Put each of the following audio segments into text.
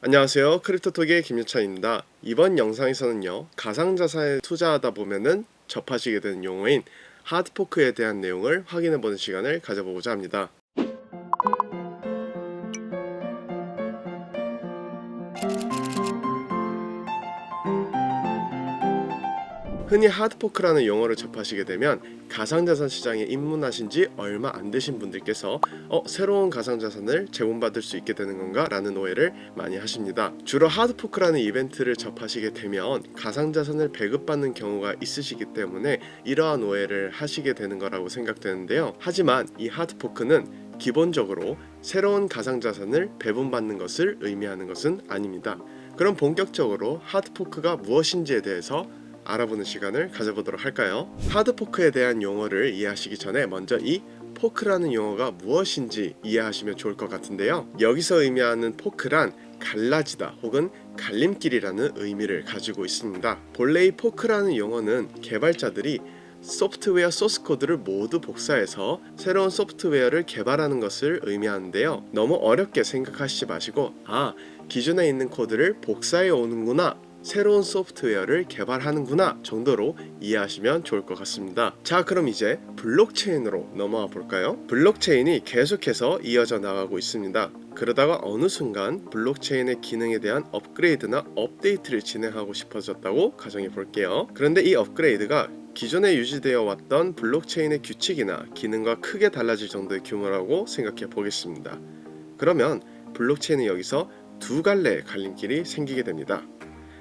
안녕하세요. 크립토톡의 김유찬입니다. 이번 영상에서는요, 가상자산에 투자하다 보면은 접하시게 되는 용어인 하드포크에 대한 내용을 확인해보는 시간을 가져보고자 합니다. 흔히 하드포크라는 용어를 접하시게 되면 가상자산 시장에 입문하신 지 얼마 안 되신 분들께서 새로운 가상자산을 제공받을 수 있게 되는 건가? 라는 오해를 많이 하십니다. 주로 하드포크라는 이벤트를 접하시게 되면 가상자산을 배급받는 경우가 있으시기 때문에 이러한 오해를 하시게 되는 거라고 생각되는데요. 하지만 이 하드포크는 기본적으로 새로운 가상자산을 배분받는 것을 의미하는 것은 아닙니다. 그럼 본격적으로 하드포크가 무엇인지에 대해서 알아보는 시간을 가져보도록 할까요? 하드포크에 대한 용어를 이해하시기 전에 먼저 이 포크라는 용어가 무엇인지 이해하시면 좋을 것 같은데요. 여기서 의미하는 포크란 갈라지다 혹은 갈림길이라는 의미를 가지고 있습니다. 본래 이 포크라는 용어는 개발자들이 소프트웨어 소스 코드를 모두 복사해서 새로운 소프트웨어를 개발하는 것을 의미하는데요. 너무 어렵게 생각하시지 마시고 기존에 있는 코드를 복사해 오는구나, 새로운 소프트웨어를 개발하는구나 정도로 이해하시면 좋을 것 같습니다. 자, 그럼 이제 블록체인으로 넘어와 볼까요? 블록체인이 계속해서 이어져 나가고 있습니다. 그러다가 어느 순간 블록체인의 기능에 대한 업그레이드나 업데이트를 진행하고 싶어졌다고 가정해 볼게요. 그런데 이 업그레이드가 기존에 유지되어 왔던 블록체인의 규칙이나 기능과 크게 달라질 정도의 규모라고 생각해 보겠습니다. 그러면 블록체인은 여기서 두 갈래의 갈림길이 생기게 됩니다.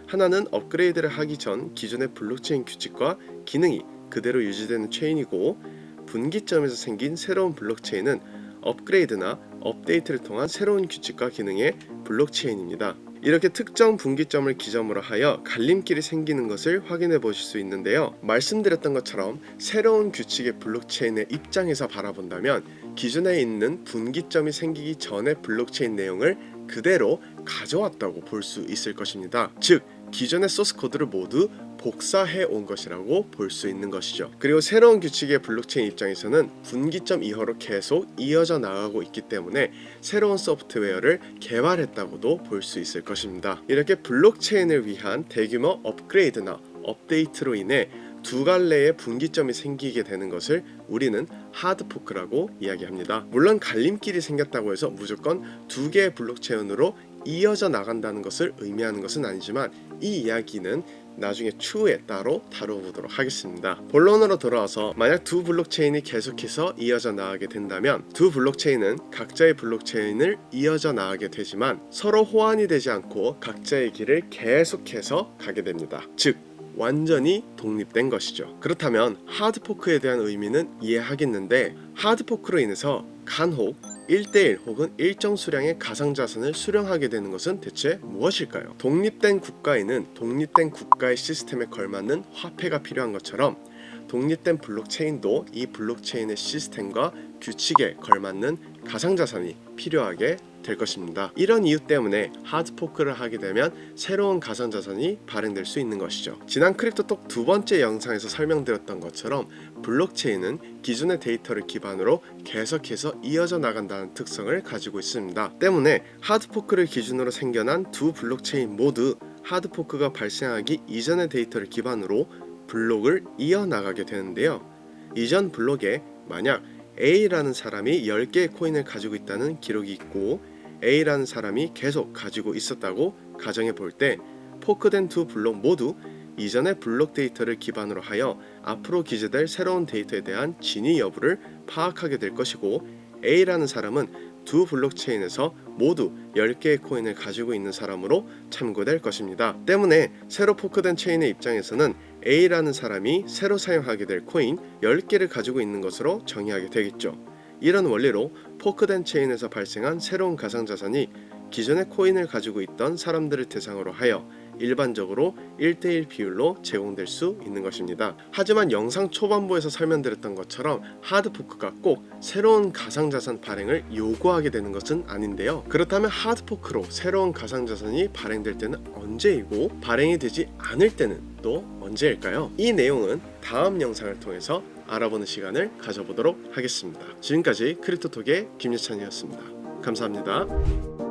하나는 업그레이드를 하기 전 기존의 블록체인 규칙과 기능이 그대로 유지되는 체인이고, 분기점에서 생긴 새로운 블록체인은 업그레이드나 업데이트를 통한 새로운 규칙과 기능의 블록체인입니다. 이렇게 특정 분기점을 기점으로 하여 갈림길이 생기는 것을 확인해 보실 수 있는데요. 말씀드렸던 것처럼 새로운 규칙의 블록체인의 입장에서 바라본다면 기존에 있는 분기점이 생기기 전의 블록체인 내용을 그대로 가져왔다고 볼 수 있을 것입니다. 즉, 기존의 소스 코드를 모두 복사해 온 것이라고 볼 수 있는 것이죠. 그리고 새로운 규칙의 블록체인 입장에서는 분기점 이후로 계속 이어져 나가고 있기 때문에 새로운 소프트웨어를 개발했다고도 볼 수 있을 것입니다. 이렇게 블록체인을 위한 대규모 업그레이드나 업데이트로 인해 두 갈래의 분기점이 생기게 되는 것을 우리는 하드포크라고 이야기합니다. 물론 갈림길이 생겼다고 해서 무조건 두 개의 블록체인으로 이어져 나간다는 것을 의미하는 것은 아니지만 이 이야기는 나중에 추후에 따로 다뤄보도록 하겠습니다. 본론으로 돌아와서 만약 두 블록체인이 계속해서 이어져 나가게 된다면 두 블록체인은 각자의 블록체인을 이어져 나가게 되지만 서로 호환이 되지 않고 각자의 길을 계속해서 가게 됩니다. 즉, 완전히 독립된 것이죠. 그렇다면 하드포크에 대한 의미는 이해하겠는데, 하드포크로 인해서 간혹 1대1 혹은 일정 수량의 가상자산을 수령하게 되는 것은 대체 무엇일까요? 독립된 국가에는 독립된 국가의 시스템에 걸맞는 화폐가 필요한 것처럼 독립된 블록체인도 이 블록체인의 시스템과 규칙에 걸맞는 가상자산이 필요하게 될 것입니다. 이런 이유 때문에 하드포크를 하게 되면 새로운 가상자산이 발행될 수 있는 것이죠. 지난 크립토톡 두 번째 영상에서 설명드렸던 것처럼 블록체인은 기존의 데이터를 기반으로 계속해서 이어져 나간다는 특성을 가지고 있습니다. 때문에 하드포크를 기준으로 생겨난 두 블록체인 모두 하드포크가 발생하기 이전의 데이터를 기반으로 블록을 이어나가게 되는데요. 이전 블록에 만약 A라는 사람이 10개의 코인을 가지고 있다는 기록이 있고 A라는 사람이 계속 가지고 있었다고 가정해 볼 때 포크된 두 블록 모두 이전의 블록 데이터를 기반으로 하여 앞으로 기재될 새로운 데이터에 대한 진위 여부를 파악하게 될 것이고, A라는 사람은 두 블록체인에서 모두 10개의 코인을 가지고 있는 사람으로 참고될 것입니다. 때문에 새로 포크된 체인의 입장에서는 A라는 사람이 새로 사용하게 될 코인 10개를 가지고 있는 것으로 정의하게 되겠죠. 이런 원리로 포크된 체인에서 발생한 새로운 가상자산이 기존의 코인을 가지고 있던 사람들을 대상으로 하여 일반적으로 1대1 비율로 제공될 수 있는 것입니다. 하지만 영상 초반부에서 설명드렸던 것처럼 하드포크가 꼭 새로운 가상자산 발행을 요구하게 되는 것은 아닌데요. 그렇다면 하드포크로 새로운 가상자산이 발행될 때는 언제이고 발행이 되지 않을 때는 또 언제일까요? 이 내용은 다음 영상을 통해서 알아보는 시간을 가져보도록 하겠습니다. 지금까지 크립토톡의 김유찬이었습니다. 감사합니다.